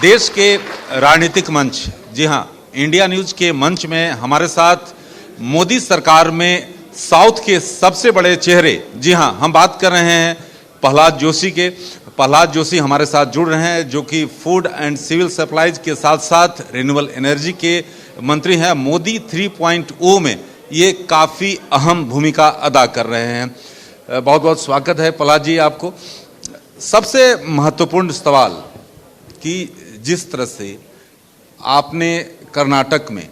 देश के राजनीतिक मंच, जी हाँ, इंडिया न्यूज के मंच में हमारे साथ मोदी सरकार में साउथ के सबसे बड़े चेहरे, जी हाँ, हम बात कर रहे हैं प्रहलाद जोशी के। प्रहलाद जोशी हमारे साथ जुड़ रहे हैं, जो कि फूड एंड सिविल सप्लाईज के साथ साथ रिन्यूएबल एनर्जी के मंत्री हैं। मोदी 3.0 में ये काफ़ी अहम भूमिका अदा कर रहे हैं। बहुत बहुत स्वागत है प्रहलाद जी आपको। सबसे महत्वपूर्ण सवाल कि जिस तरह से आपने कर्नाटक में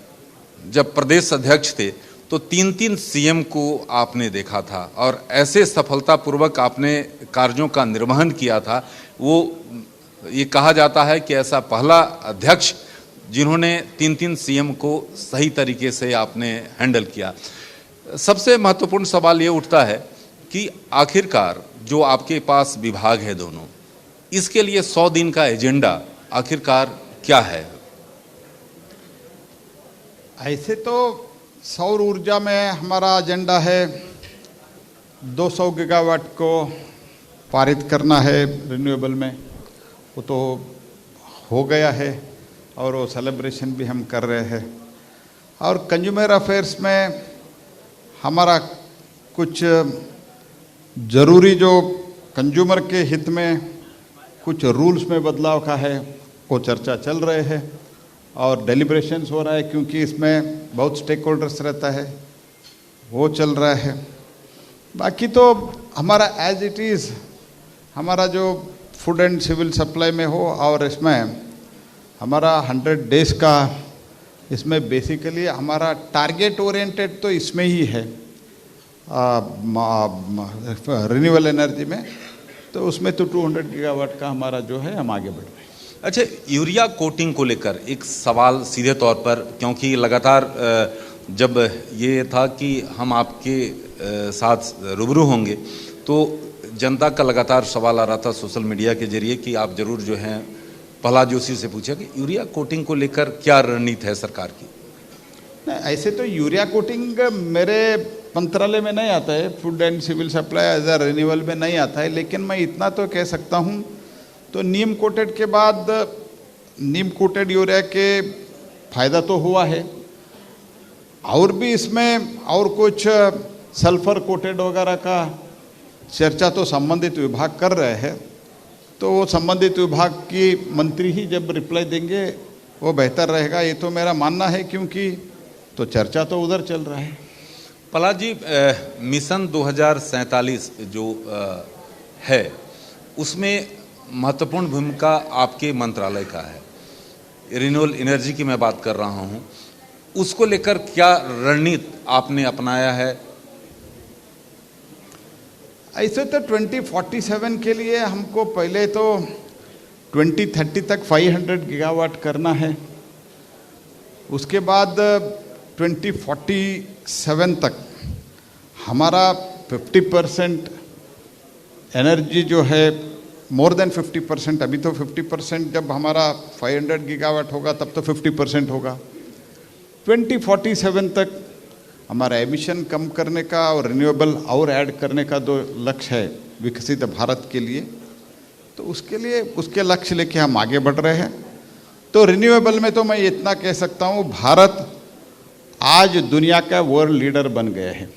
जब प्रदेश अध्यक्ष थे तो 3-3 सीएम को आपने देखा था और ऐसे सफलतापूर्वक आपने कार्यों का निर्वहन किया था। वो ये कहा जाता है कि ऐसा पहला अध्यक्ष जिन्होंने 3-3 सीएम को सही तरीके से आपने हैंडल किया। सबसे महत्वपूर्ण सवाल ये उठता है कि आखिरकार जो आपके पास विभाग है दोनों, इसके लिए 100 दिन का एजेंडा आखिरकार क्या है? ऐसे तो सौर ऊर्जा में हमारा एजेंडा है 200 गीगावाट को पारित करना है रिन्यूएबल में। वो तो हो गया है और वो सेलिब्रेशन भी हम कर रहे हैं। और कंज्यूमर अफेयर्स में हमारा कुछ ज़रूरी जो कंज्यूमर के हित में कुछ रूल्स में बदलाव का है वो चर्चा चल रहे हैं और डेलिब्रेशंस हो रहा है, क्योंकि इसमें बहुत स्टेक होल्डर्स रहता है, वो चल रहा है। बाकी तो हमारा एज इट इज़ हमारा जो फूड एंड सिविल सप्लाई में हो और इसमें हमारा 100 डेज का, इसमें बेसिकली हमारा टारगेट ओरिएंटेड तो इसमें ही है रिन्यूएबल एनर्जी में, तो उसमें तो 200 गीगावाट का हमारा जो है हम आगे बढ़ रहे हैं। अच्छा, यूरिया कोटिंग को लेकर एक सवाल सीधे तौर पर, क्योंकि लगातार जब ये था कि हम आपके साथ रूबरू होंगे तो जनता का लगातार सवाल आ रहा था सोशल मीडिया के जरिए कि आप जरूर जो हैं प्रहलाद जोशी से पूछा कि यूरिया कोटिंग को लेकर क्या रणनीति है सरकार की? नहीं, ऐसे तो यूरिया कोटिंग मेरे मंत्रालय में नहीं आता है, food and civil supply as a renewable में नहीं आता है। लेकिन मैं इतना तो कह सकता हूँ, तो नीम कोटेड के बाद नीम कोटेड यूरिया के फायदा तो हुआ है, और भी इसमें और कुछ सल्फर कोटेड वगैरह का चर्चा तो संबंधित विभाग कर रहे हैं। तो वो संबंधित विभाग की मंत्री ही जब रिप्लाई देंगे वो बेहतर रहेगा, ये तो मेरा मानना है, क्योंकि तो चर्चा तो उधर चल रहा है। प्रहलाद जी, मिशन 2047 जो है उसमें महत्वपूर्ण भूमिका आपके मंत्रालय का है। रिन्यूएबल एनर्जी की मैं बात कर रहा हूं, उसको लेकर क्या रणनीति आपने अपनाया है? ऐसे तो 2047 के लिए हमको पहले तो 2030 तक 500 गीगावाट करना है। उसके बाद 2047 तक हमारा 50% एनर्जी जो है, मोर देन 50%, अभी तो 50%, जब हमारा 500 गीगावाट होगा तब तो 50% होगा। 2047 तक हमारा एमिशन कम करने का और रिन्यूएबल और ऐड करने का जो लक्ष्य है विकसित भारत के लिए, तो उसके लिए उसके लक्ष्य लेके हम आगे बढ़ रहे हैं। तो रिन्यूएबल में तो मैं इतना कह सकता हूँ, भारत आज दुनिया का वर्ल्ड लीडर बन गया है।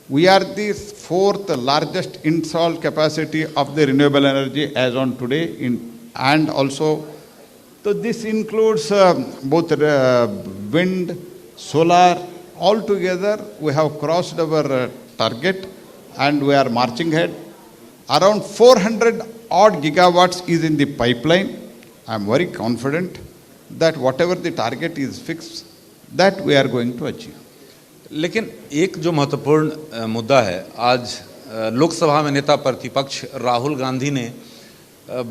We are the 4th largest installed capacity of the renewable energy as on today, and also, so this includes both wind, solar. All together, we have crossed our target, and we are marching ahead. Around 400 odd gigawatts is in the pipeline. I am very confident that whatever the target is fixed, that we are going to achieve. लेकिन एक जो महत्वपूर्ण मुद्दा है, आज लोकसभा में नेता प्रतिपक्ष राहुल गांधी ने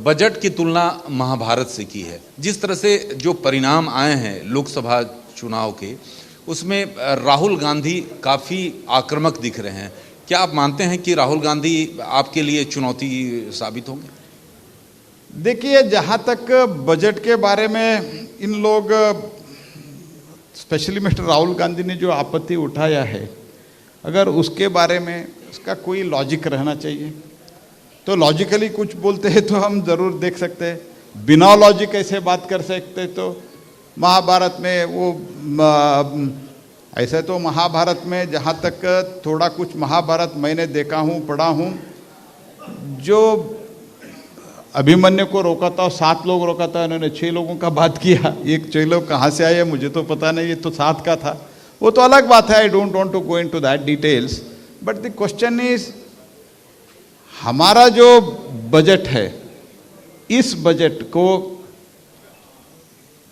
बजट की तुलना महाभारत से की है। जिस तरह से जो परिणाम आए हैं लोकसभा चुनाव के, उसमें राहुल गांधी काफ़ी आक्रामक दिख रहे हैं। क्या आप मानते हैं कि राहुल गांधी आपके लिए चुनौती साबित होंगे? देखिए, जहाँ तक बजट के बारे में इन लोग, स्पेशली मिस्टर राहुल गांधी ने जो आपत्ति उठाया है, अगर उसके बारे में उसका कोई लॉजिक रहना चाहिए, तो लॉजिकली कुछ बोलते हैं तो हम ज़रूर देख सकते हैं। बिना लॉजिक कैसे बात कर सकते? तो महाभारत में वो ऐसे तो महाभारत में जहाँ तक थोड़ा कुछ महाभारत मैंने देखा हूँ, पढ़ा हूँ, जो अभिमन्यु को रोका था 7 लोग रोका था, उन्होंने 6 लोगों का बात किया। एक 6 लोग कहाँ से आए मुझे तो पता नहीं, ये तो 7 का था, वो तो अलग बात है। I don't want to go into that details, but the question is, हमारा जो बजट है, इस बजट को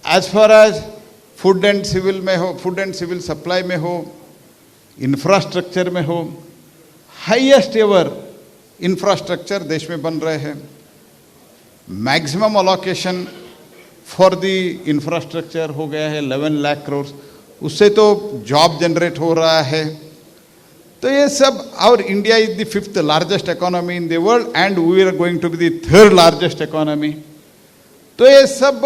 as far as food and civil में हो, फूड एंड सिविल सप्लाई में हो, इंफ्रास्ट्रक्चर में हो, हाईएस्ट एवर इंफ्रास्ट्रक्चर देश में बन रहे हैं। Maximum allocation for the infrastructure हो गया है 11 लाख करोड़, उससे तो जॉब जनरेट हो रहा है। तो ये सब, और India is the 5th largest economy in the world and we are going to be the 3rd largest economy. तो ये सब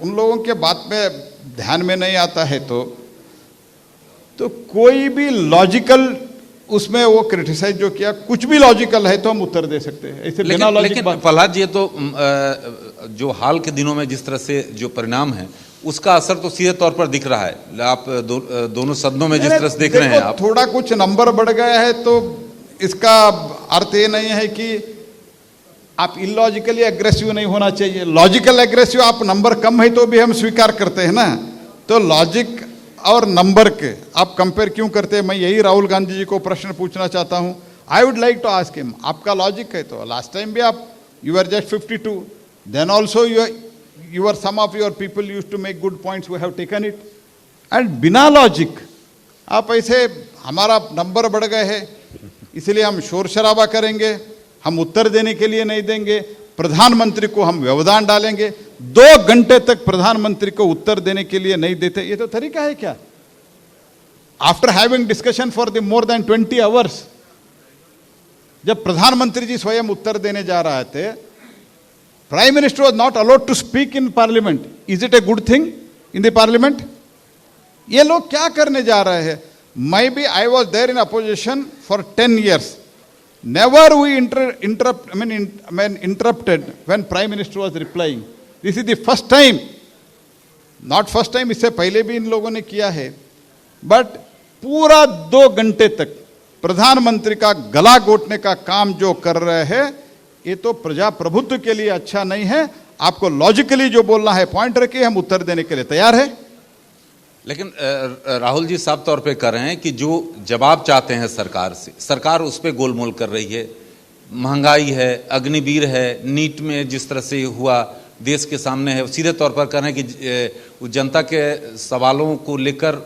उन लोगों के बात में ध्यान में नहीं आता है। तो कोई भी लॉजिकल उसमें वो क्रिटिसाइज जो किया, कुछ भी लॉजिकल है तो हम उत्तर दे सकते हैं, ऐसे बिना लॉजिक। लेकिन प्रहलाद जी, तो जो हाल के दिनों में जिस तरह से जो परिणाम है, उसका असर तो सीधे तौर पर दिख रहा है। आप दोनों सदनों में जिस तरह से देख रहे हैं आप, थोड़ा कुछ नंबर बढ़ गया है तो इसका अर्थ ये नहीं है कि आप इलॉजिकली एग्रेसिव नहीं होना चाहिए। लॉजिकल एग्रेसिव, आप नंबर कम है तो भी हम स्वीकार करते हैं ना। तो लॉजिक और नंबर के आप कंपेयर क्यों करते हैं? मैं यही राहुल गांधी जी को प्रश्न पूछना चाहता हूं। I would like to ask him, आपका लॉजिक है तो लास्ट टाइम भी आप you are just 52, then also your some of your people used to make good points, we have taken it, and बिना लॉजिक आप ऐसे हमारा नंबर बढ़ गए हैं इसलिए हम शोर शराबा करेंगे, हम उत्तर देने के लिए नहीं देंगे, प्रधानमंत्री को हम व्यवधान डालेंगे, 2 घंटे तक प्रधानमंत्री को उत्तर देने के लिए नहीं देते, ये तो तरीका है क्या? After having discussion for the more than 20 hours, जब प्रधानमंत्री जी स्वयं उत्तर देने जा रहे थे, Prime Minister was not allowed to speak in Parliament. Is it a good thing in the Parliament? ये लोग क्या करने जा रहे हैं? Maybe I was there in opposition for 10 years. Never we interrupted when Prime Minister was replying. This is the first time. Not first time, इससे पहले भी इन लोगों ने किया है. But पूरा 2 घंटे तक प्रधानमंत्री का गला घोटने का काम जो कर रहे हैं, ये तो प्रजाप्रभुत्व के लिए अच्छा नहीं है। आपको लॉजिकली जो बोलना है पॉइंट रखिए, हम उत्तर देने के लिए तैयार है। लेकिन राहुल जी साफ तौर पे कर रहे हैं कि जो जवाब चाहते हैं सरकार से, सरकार उस पर गोलमोल कर रही है। महंगाई है, अग्निवीर है, नीट में जिस तरह से हुआ देश के सामने है, सीधे तौर पर कर रहे हैं कि जनता के सवालों को लेकर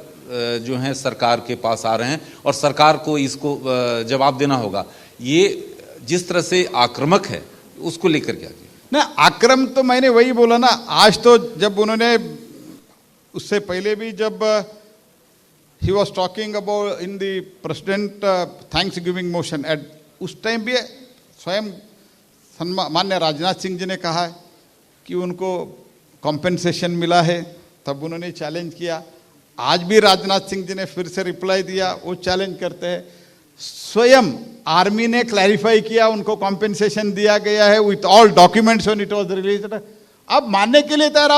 जो है सरकार के पास आ रहे हैं और सरकार को इसको जवाब देना होगा। ये जिस तरह से आक्रामक है, उसको लेकर क्या किया? ना आक्रम तो मैंने वही बोला ना, आज तो जब उन्होंने, उससे पहले भी जब he was talking about in the president thanksgiving motion, at उस टाइम भी स्वयं माननीय राजनाथ सिंह जी ने कहा है कि उनको कॉम्पेंसेशन मिला है, तब उन्होंने चैलेंज किया। आज भी राजनाथ सिंह जी ने फिर से रिप्लाई दिया, वो चैलेंज करते हैं। स्वयं आर्मी ने क्लैरिफाई किया, उनको कॉम्पेंसेशन दिया गया है with all documents when it was released. अब मानने के लिए तैयार,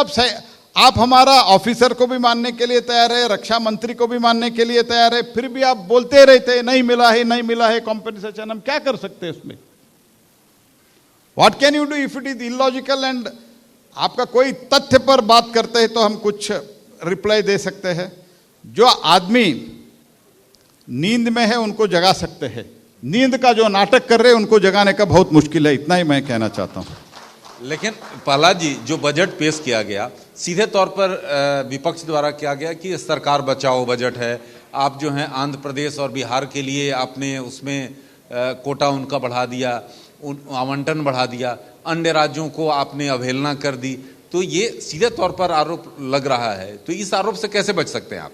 आप हमारा ऑफिसर को भी मानने के लिए तैयार है, रक्षा मंत्री को भी मानने के लिए तैयार है, फिर भी आप बोलते रहते हैं नहीं मिला है, नहीं मिला है कॉम्पेंसेशन। हम क्या कर सकते हैं उसमें? What can you do if it is illogical? And आपका कोई तथ्य पर बात करते हैं तो हम कुछ रिप्लाई दे सकते हैं। जो आदमी नींद में है उनको जगा सकते हैं, नींद का जो नाटक कर रहे हैं उनको जगाने का बहुत मुश्किल है। इतना ही मैं कहना चाहता हूं। लेकिन प्रहलाद जी, जो बजट पेश किया गया सीधे तौर पर विपक्ष द्वारा किया गया कि सरकार बचाओ बजट है। आप जो है आंध्र प्रदेश और बिहार के लिए आपने उसमें कोटा उनका बढ़ा दिया, आवंटन बढ़ा दिया, अन्य राज्यों को आपने अवहेलना कर दी। तो ये सीधे तौर पर आरोप लग रहा है, तो इस आरोप से कैसे बच सकते हैं आप?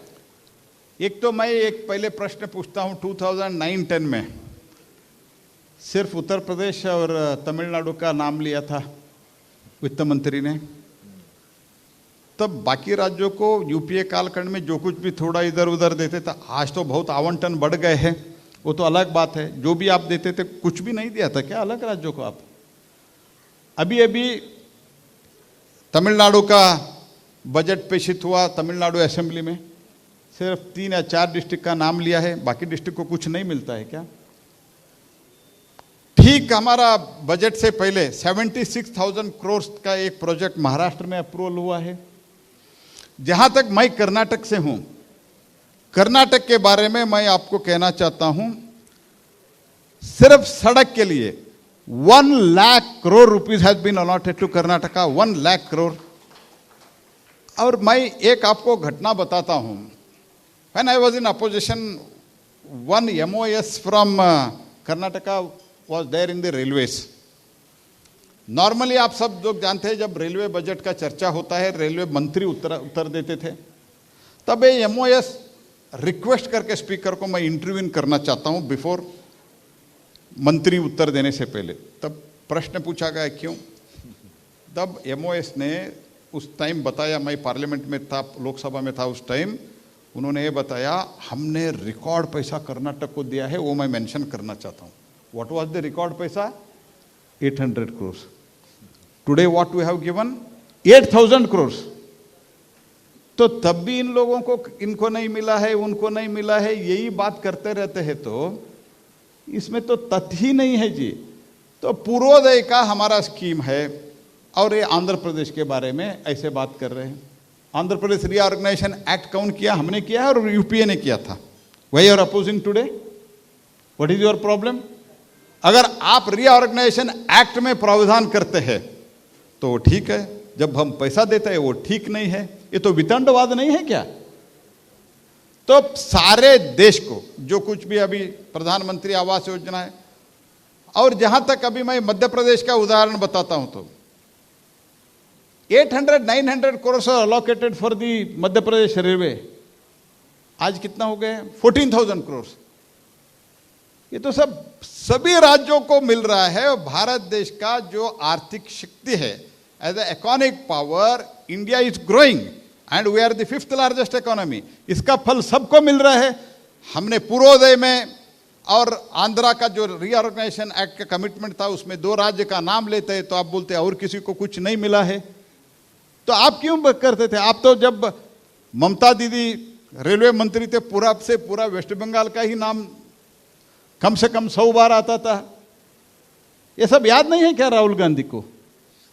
एक तो मैं एक पहले प्रश्न पूछता हूं, 2009-10 में सिर्फ उत्तर प्रदेश और तमिलनाडु का नाम लिया था वित्त मंत्री ने, तब बाकी राज्यों को यूपीए कालखंड में जो कुछ भी थोड़ा इधर उधर देते थे। आज तो बहुत आवंटन बढ़ गए हैं, वो तो अलग बात है। जो भी आप देते थे, कुछ भी नहीं दिया था क्या अलग राज्यों को? आप अभी तमिलनाडु का बजट पेशित हुआ तमिलनाडु असेंबली में, सिर्फ 3 या 4 डिस्ट्रिक्ट का नाम लिया है, बाकी डिस्ट्रिक्ट को कुछ नहीं मिलता है क्या? ठीक हमारा बजट से पहले 76,000 करोड़ का एक प्रोजेक्ट महाराष्ट्र में अप्रूवल हुआ है। जहां तक मैं कर्नाटक से हूं, कर्नाटक के बारे में मैं आपको कहना चाहता हूं, सिर्फ सड़क के लिए 1 lakh crore rupees has been allotted to Karnataka, 1 lakh crore. और मैं एक आपको घटना बताता हूं। When I was in opposition, 1 MOS from Karnataka was there in the railways. Normally आप सब लोग जानते हैं, जब रेलवे बजट का चर्चा होता है, रेलवे मंत्री उत्तर देते थे। तब ये MOS रिक्वेस्ट करके स्पीकर को मैं इंटरव्यू करना चाहता हूं बिफोर मंत्री उत्तर देने से पहले। तब प्रश्न पूछा गया क्यों? तब MOS ने उस टाइम बताया, मैं पार्लियामेंट में था, लोकसभा में था उस टाइम, उन्होंने ये बताया हमने रिकॉर्ड पैसा कर्नाटक को दिया है, वो मैं मेंशन करना चाहता हूं। What was the record पैसा? 800 crores. Today what we have given? 8,000 crores. तो तब भी इन लोगों को, इनको नहीं मिला है, उनको नहीं मिला है, यही बात करते रहते हैं, तो इसमें तो तथ्य ही नहीं है जी। तो पूर्वोदय का हमारा स्कीम है, और ये आंध्र प्रदेश के बारे में ऐसे बात कर रहे हैं। आंध्र प्रदेश रीऑर्गेनाइजेशन एक्ट कौन किया? हमने किया और यूपीए ने किया था। Why you are opposing today? What is your problem? अगर आप रीऑर्गेनाइजेशन एक्ट में प्रावधान करते हैं तो ठीक है, जब हम पैसा देते हैं वो ठीक नहीं है। ये तो वितंडवाद नहीं है क्या? तो सारे देश को जो कुछ भी अभी प्रधानमंत्री आवास योजना है, और जहां तक अभी मैं मध्य प्रदेश का उदाहरण बताता हूं, तो 800-900 crore allocated for the Madhya Pradesh railway, आज कितना हो गए? 14,000 करोड़। ये तो सभी राज्यों को मिल रहा है। और भारत देश का जो आर्थिक शक्ति है, as a economic power, India is growing and we are the 5th largest economy. इसका फल सबको मिल रहा है। हमने पूर्वोदय में और आंध्रा का जो रीऑर्गेनाइजेशन एक्ट का कमिटमेंट था, उसमें 2 राज्य का नाम लेते हैं, तो आप बोलते हैं और किसी को कुछ नहीं मिला है। तो आप क्यों करते थे? आप तो जब ममता दीदी रेलवे मंत्री थे, पूरा से पूरा वेस्ट बंगाल का ही नाम कम से कम 100 बार आता था। ये सब याद नहीं है क्या राहुल गांधी को?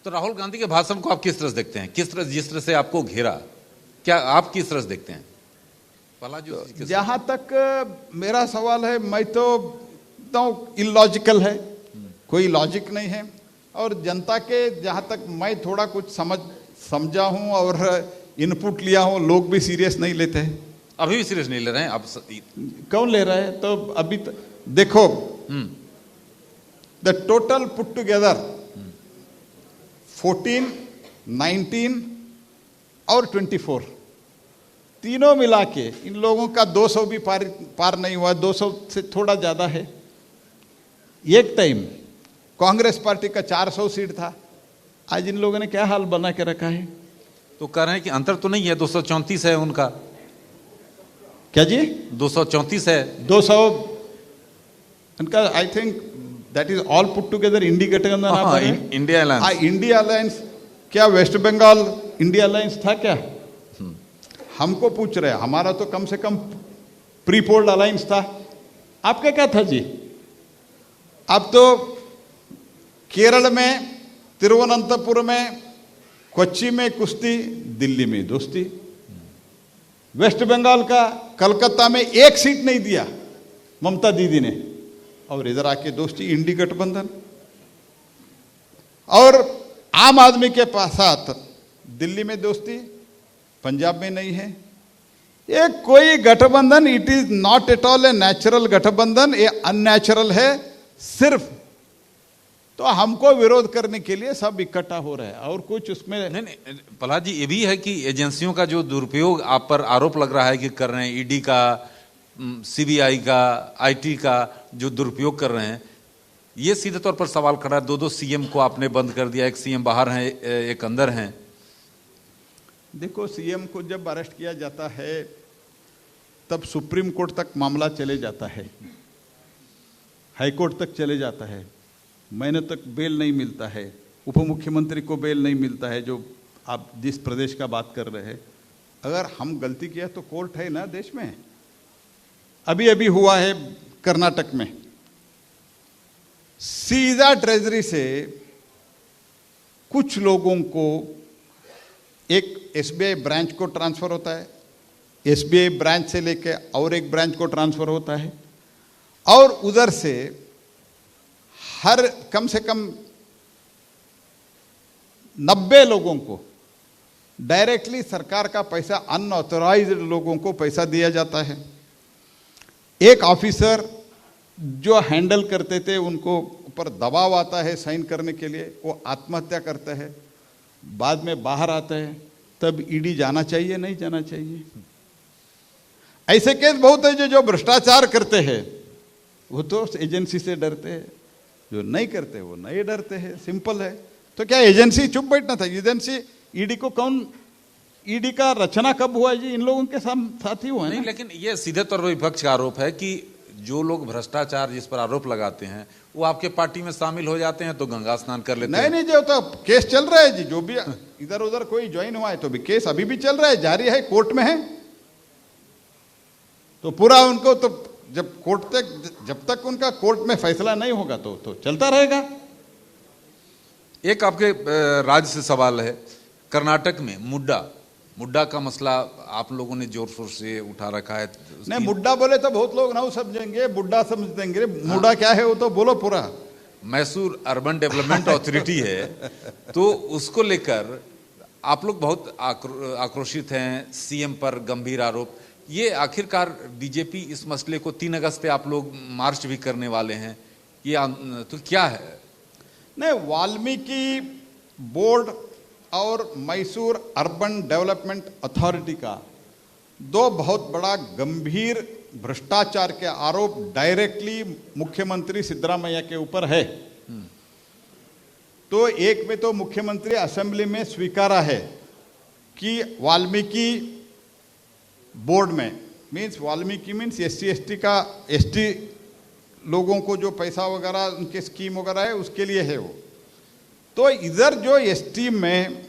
तो राहुल गांधी के भाषण को आप किस तरह से देखते हैं? किस तरह, जिस तरह से आपको घेरा, क्या आप किस तरह से देखते हैं? जहां तक मेरा सवाल है, मैं तो इलॉजिकल है, कोई लॉजिक नहीं है। और जनता के जहां तक मैं थोड़ा कुछ समझा हूं और इनपुट लिया हूं, लोग भी सीरियस नहीं लेते हैं। अभी भी सीरियस नहीं ले रहे हैं आप? कौन ले रहा है? तो अभी देखो, द टोटल पुट टुगेदर 14, 19 और 24, तीनों मिला के इन लोगों का 200 भी पार नहीं हुआ, 200 से थोड़ा ज्यादा है। एक टाइम कांग्रेस पार्टी का 400 सीट था, आज इन लोगों ने क्या हाल बना के रखा है? तो कह रहे हैं कि अंतर तो नहीं है, 234 है उनका। क्या जी? 234 है। 200 उनका, I think that is all put together India गठबंधन, इंडिया अलायंस। इंडिया अलायंस क्या वेस्ट बंगाल इंडिया अलायंस था क्या? हमको पूछ रहे हैं, हमारा तो कम से कम प्री पोल्ड अलायंस था। आपका क्या था जी? अब तो केरल में, तिरुवनंतपुरम में, कोच्चि में कुश्ती, दिल्ली में दोस्ती। वेस्ट बंगाल का कलकत्ता में 1 सीट नहीं दिया ममता दीदी ने, और इधर आके दोस्ती, इंडी गठबंधन। और आम आदमी के साथ दिल्ली में दोस्ती, पंजाब में नहीं है। ये कोई गठबंधन, it is not at all a natural गठबंधन, ये अननेचुरल है सिर्फ। तो हमको विरोध करने के लिए सब इकट्ठा हो रहा है, और कुछ उसमें नहीं। प्रहलाद जी, ये भी है कि एजेंसियों का जो दुरुपयोग आप पर आरोप लग रहा है कि कर रहे हैं, ईडी का, सीबीआई का, आईटी का जो दुरुपयोग कर रहे हैं, ये सीधे तौर पर सवाल खड़ा है। 2 सीएम को आपने बंद कर दिया, एक सीएम बाहर हैं, एक अंदर हैं। देखो, सीएम को जब अरेस्ट किया जाता है तब सुप्रीम कोर्ट तक मामला चले जाता है, हाई कोर्ट तक चले जाता है, महीने तक बेल नहीं मिलता है, उप मुख्यमंत्री को बेल नहीं मिलता है, जो आप जिस प्रदेश का बात कर रहे हैं, अगर हम गलती किया तो कोर्ट है ना देश में। अभी अभी हुआ है कर्नाटक में, सीधा ट्रेजरी से कुछ लोगों को एक एसबीआई ब्रांच को ट्रांसफर होता है, एसबीआई ब्रांच से लेके और एक ब्रांच को ट्रांसफर होता है, और उधर से हर कम से कम 90 लोगों को डायरेक्टली सरकार का पैसा अनऑथराइज्ड लोगों को पैसा दिया जाता है। एक ऑफिसर जो हैंडल करते थे, उनको ऊपर दबाव आता है साइन करने के लिए, वो आत्महत्या करते हैं, बाद में बाहर आता है। तब ईडी जाना चाहिए नहीं जाना चाहिए? ऐसे केस बहुत है जो भ्रष्टाचार करते हैं वो तो एजेंसी से डरते हैं, जो नहीं करते वो नहीं डरते हैं, सिंपल है। तो क्या एजेंसी चुप बैठना था? एजेंसी ईडी को कौन, ईडी का रचना कब हुआ जी? इन लोगों के साथ ही हुआ है नहीं, ना? लेकिन ये सीधे तौर पर विपक्ष का आरोप है कि जो लोग भ्रष्टाचार जिस पर आरोप लगाते हैं वो आपके पार्टी में शामिल हो जाते हैं तो गंगा स्नान कर लेते हैं। नहीं, जो तो केस चल रहा है जी, जो भी इधर उधर कोई ज्वाइन हुआ है तो भी केस अभी भी चल रहा है, जारी है, कोर्ट में है। तो पूरा उनको तो जब कोर्ट तक, जब तक उनका कोर्ट में फैसला नहीं होगा तो चलता रहेगा। एक आपके राज्य से सवाल है, कर्नाटक में मुड्डा का मसला आप लोगों ने जोर शोर से उठा रखा है। नहीं, मुड्डा बोले तो बहुत लोग ना समझेंगे, बुड्ढा समझ देंगे। मुड्डा क्या है वो तो बोलो पूरा। मैसूर अर्बन डेवलपमेंट अथॉरिटी है, तो उसको लेकर आप लोग बहुत आक्रोशित हैं, सीएम पर गंभीर आरोप। ये आखिरकार बीजेपी इस मसले को 3 अगस्त पे आप लोग मार्च भी करने वाले हैं, ये तो क्या है? नहीं, वाल्मीकि बोर्ड और मैसूर अर्बन डेवलपमेंट अथॉरिटी का 2 बहुत बड़ा गंभीर भ्रष्टाचार के आरोप डायरेक्टली मुख्यमंत्री सिद्धरामैया के ऊपर है। तो एक में तो मुख्यमंत्री असेंबली में स्वीकारा है कि वाल्मीकि बोर्ड में वाल्मीकि मीन्स SC/ST का, ST लोगों को जो पैसा वगैरह उनके स्कीम वगैरह है उसके लिए है वो। तो इधर जो ST में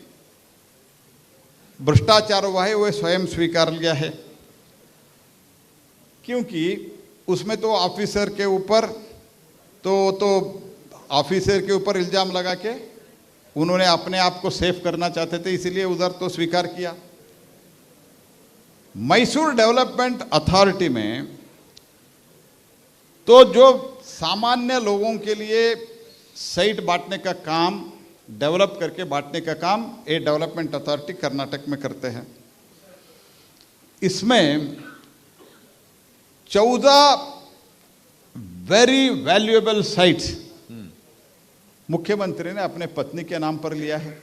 भ्रष्टाचार हुआ है वो स्वयं स्वीकार लिया है, क्योंकि उसमें तो ऑफिसर के ऊपर तो ऑफिसर के ऊपर इल्जाम लगा के उन्होंने अपने आप को सेफ करना चाहते थे, इसीलिए उधर तो स्वीकार किया। मैसूर डेवलपमेंट अथॉरिटी में तो जो सामान्य लोगों के लिए साइट बांटने का काम, डेवलप करके बांटने का काम ये डेवलपमेंट अथॉरिटी कर्नाटक में करते हैं। इसमें 14 वेरी वैल्यूएबल साइट्स मुख्यमंत्री ने अपने पत्नी के नाम पर लिया है,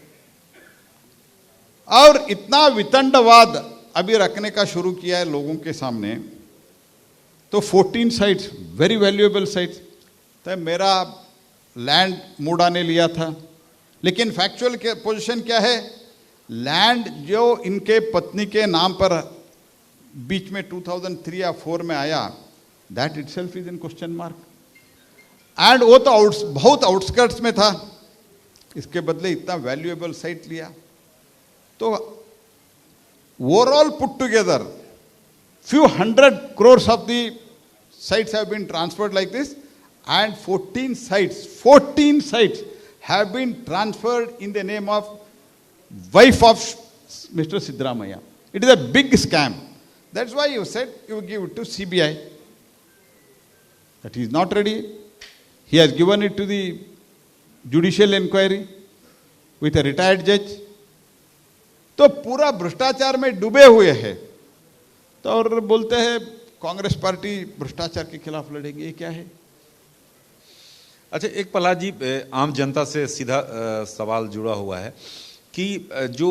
और इतना वितंडवाद अभी रखने का शुरू किया है लोगों के सामने। तो 14 साइट्स वेरी वैल्यूएबल साइट्स, तो मेरा लैंड मुडा ने लिया था, लेकिन फैक्चुअल के पोजीशन क्या है? लैंड जो इनके पत्नी के नाम पर बीच में 2003 या 4 में आया, that itself is in question mark. And वो तो बहुत आउटस्कर्ट्स में था, इसके बदले इतना वैल्यूएबल साइट लिया। तो overall put together few 100 crores of the sites have been transferred like this, and 14 sites have been transferred in the name of wife of Mr. Siddaramaiah. It is a big scam. That's why you said you give it to CBI. That he is not ready. He has given it to the judicial inquiry with a retired judge. तो पूरा भ्रष्टाचार में डूबे हुए हैं, तो और बोलते हैं कांग्रेस पार्टी भ्रष्टाचार के खिलाफ लड़ेगी। ये क्या है? अच्छा, एक प्रहलाद जी, आम जनता से सीधा सवाल जुड़ा हुआ है कि जो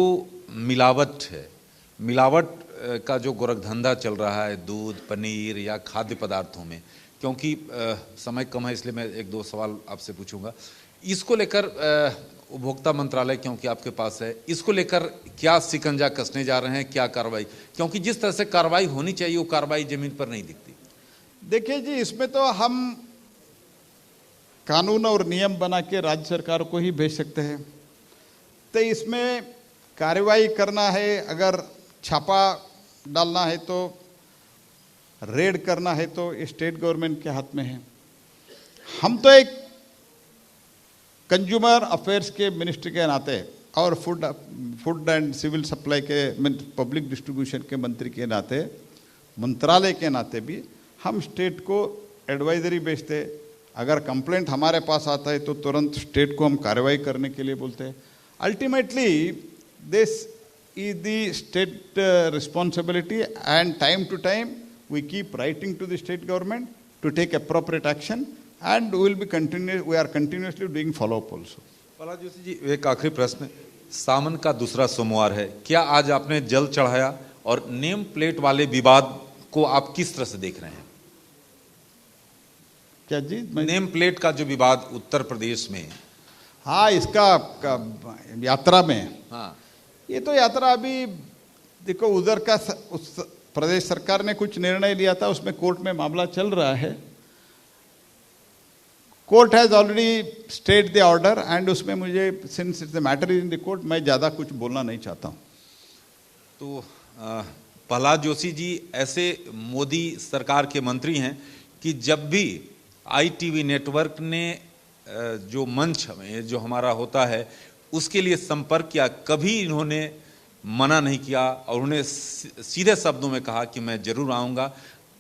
मिलावट है, मिलावट का जो गोरखधंधा चल रहा है दूध, पनीर या खाद्य पदार्थों में, क्योंकि समय कम है इसलिए मैं 1-2 सवाल आपसे पूछूंगा, इसको लेकर उपभोक्ता मंत्रालय क्योंकि आपके पास है, इसको लेकर क्या शिकंजा कसने जा रहे हैं, क्या कार्रवाई? क्योंकि जिस तरह से कार्रवाई होनी चाहिए वो कार्रवाई जमीन पर नहीं दिखती। देखिए जी, इसमें तो हम कानून और नियम बना के राज्य सरकार को ही भेज सकते हैं। तो इसमें कार्रवाई करना है, अगर छापा डालना है तो, रेड करना है तो ये स्टेट गवर्नमेंट के हाथ में है। हम तो एक कंज्यूमर अफेयर्स के मिनिस्ट्री के नाते और फूड एंड सिविल सप्लाई के पब्लिक डिस्ट्रीब्यूशन के मंत्री के नाते, मंत्रालय के नाते भी हम स्टेट को एडवाइजरी भेजते। अगर कंप्लेंट हमारे पास आता है तो तुरंत स्टेट को हम कार्रवाई करने के लिए बोलते हैं। Ultimately this is the state responsibility and time to time we keep writing to the state government to take appropriate action and we are continuously doing follow up also. Prahlad Joshi ji, एक आखिरी प्रश्न, सावन का दूसरा सोमवार है, क्या आज आपने जल चढ़ाया और नेम प्लेट वाले विवाद को आप किस तरह से देख रहे हैं? क्या जी? नेम प्लेट का जो विवाद उत्तर प्रदेश में, हाँ, इसका यात्रा में, हाँ, ये तो यात्रा अभी देखो उधर का उस प्रदेश सरकार ने कुछ निर्णय लिया था, उसमें कोर्ट में मामला चल रहा है। Court has already state the order and उसमें मुझे, since it's the matter is in the court, मैं ज़्यादा कुछ बोलना नहीं चाहता हूँ। तो प्रहलाद जोशी जी ऐसे मोदी सरकार के मंत्री हैं कि जब भी ITV नेटवर्क ने जो मंच में जो हमारा होता है उसके लिए संपर्क किया, कभी इन्होंने मना नहीं किया और उन्हें सीधे शब्दों में कहा कि मैं जरूर आऊँगा।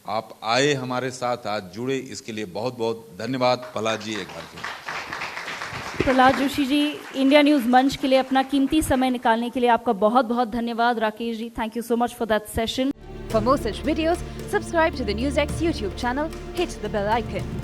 आप आए, हमारे साथ आज जुड़े, इसके लिए बहुत बहुत धन्यवाद प्रहलाद जी। एक बार फिर प्रहलाद जोशी जी, इंडिया न्यूज़ मंच के लिए अपना कीमती समय निकालने के लिए आपका बहुत बहुत धन्यवाद। Rakesh ji, thank you so much for that session. For more such videos, subscribe to the NewsX YouTube channel, hit the bell icon.